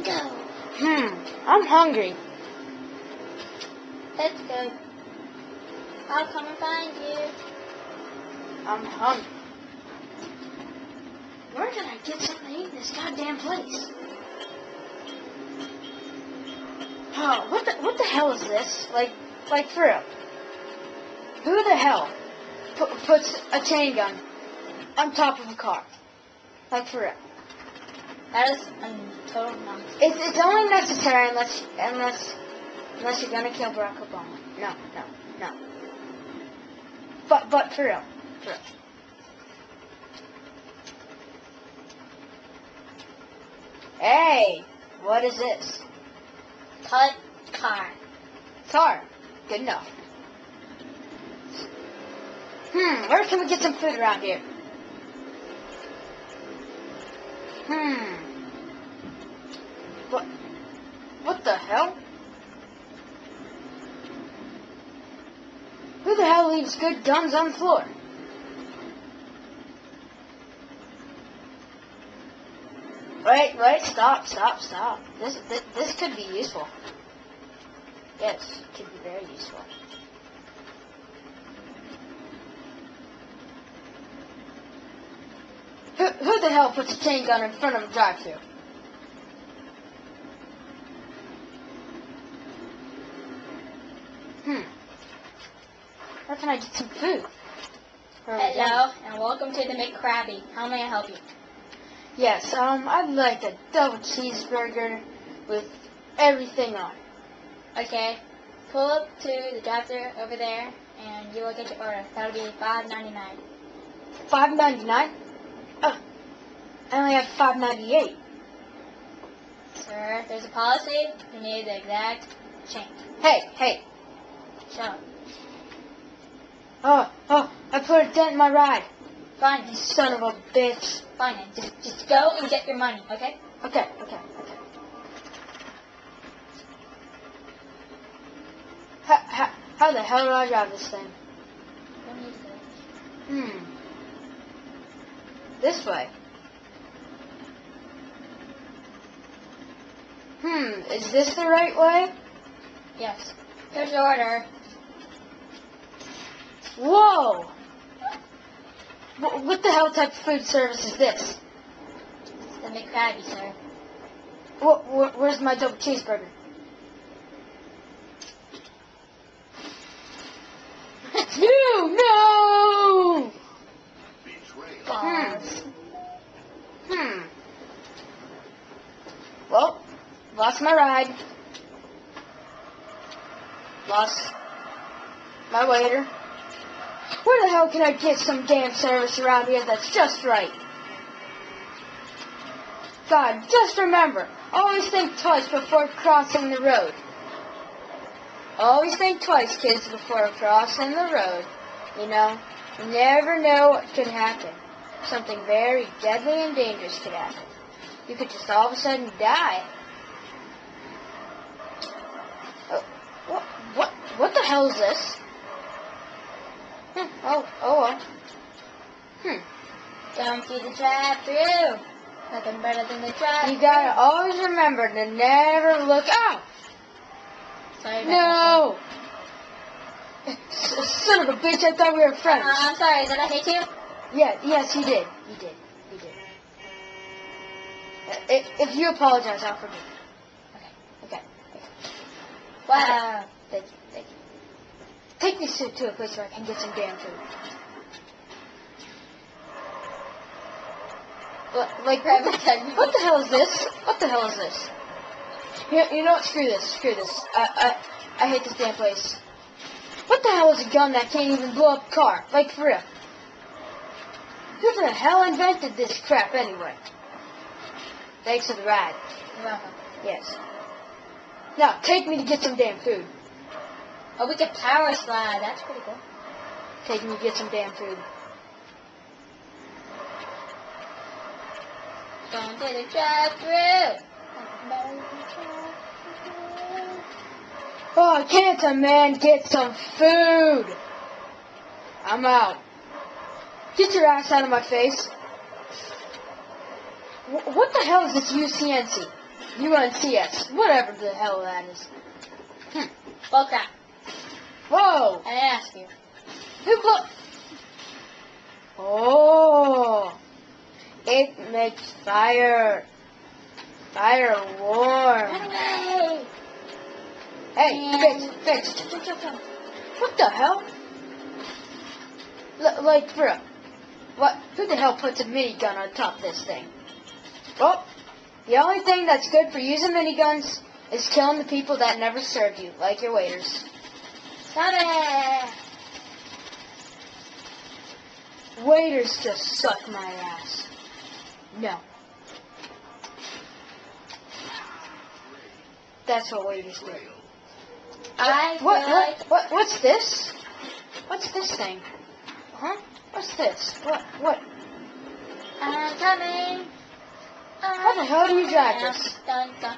go. I'm hungry. Let's go. I'll come and find you. I'm hungry. Where can I get something to eat in this goddamn place? Oh, what the hell is this? Like for real. Who the hell puts a chain gun on top of a car? Like for real. That is total nonsense. It's only necessary unless you're gonna kill Barack Obama. No. But for real. Hey, what is this? Cut car. Car. Good enough. Where can we get some food around here? What the hell? Who the hell leaves good guns on the floor? Wait, stop. This could be useful. Yes, it could be very useful. Who the hell puts a chain gun in front of a drive-thru? Where can I get some food? Hello, and welcome to the McCrabby. How may I help you? Yes, I'd like a double cheeseburger with everything on it. Okay. Pull up to the drive-thru over there, and you will get your order. That'll be $5.99. $5.99? Oh, I only have $5.98. Sir, there's a policy. You need the exact change. Hey. Shut up. Oh, I put a dent in my ride. Fine. You son of a bitch. Fine. Just go and get your money, okay? Okay. How the hell do I drive this thing? Don't need to. This way. Is this the right way? Yes. Here's your order. Whoa! What the hell type of food service is this? It's the McCrabby, sir. Where's my double cheeseburger? No! Balls. Well, lost my ride. Lost my waiter. Where the hell can I get some damn service around here that's just right? God, just remember, always think twice before crossing the road. Always think twice, kids, before crossing the road. You know, you never know what could happen. Something very deadly and dangerous could happen. You could just all of a sudden die. What the hell is this? Oh well. Don't see the drive-thru. Nothing better than the drive-thru. You gotta always remember to never look out. Sorry about No! Son of a bitch, I thought we were friends. I'm sorry, did I hit you? Yes, you did. You did. If you apologize, I'll forgive you. Okay. Wow. Thank you. Take me to a place where I can get some damn food. Like, what the hell is this? You know what? Screw this. I hate this damn place. What the hell is a gun that can't even blow up a car? Like, for real. Who the hell invented this crap anyway? Thanks for the ride. You're welcome. Yes. Now, take me to get some damn food. Oh, we could power slide. That's pretty cool. Take me to get some damn food. Going to the drive-thru. Oh, can't a man get some food? I'm out. Get your ass out of my face. What the hell is this UCNC? UNCS, whatever the hell that is. Well, crap. Whoa! I didn't ask you. Who blew? Oh, it makes fire warm. Run away! Hey, fixed. Go. What the hell? Like, bro, what? Who the hell puts a minigun on top of this thing? Well, the only thing that's good for using miniguns is killing the people that never served you, like your waiters. Stop it! Waiters just suck my ass. No. That's what waiters do. I feel like What's this? What's this thing? Huh? What's this? What? I'm coming. How the hell do you drive this? Dun, dun.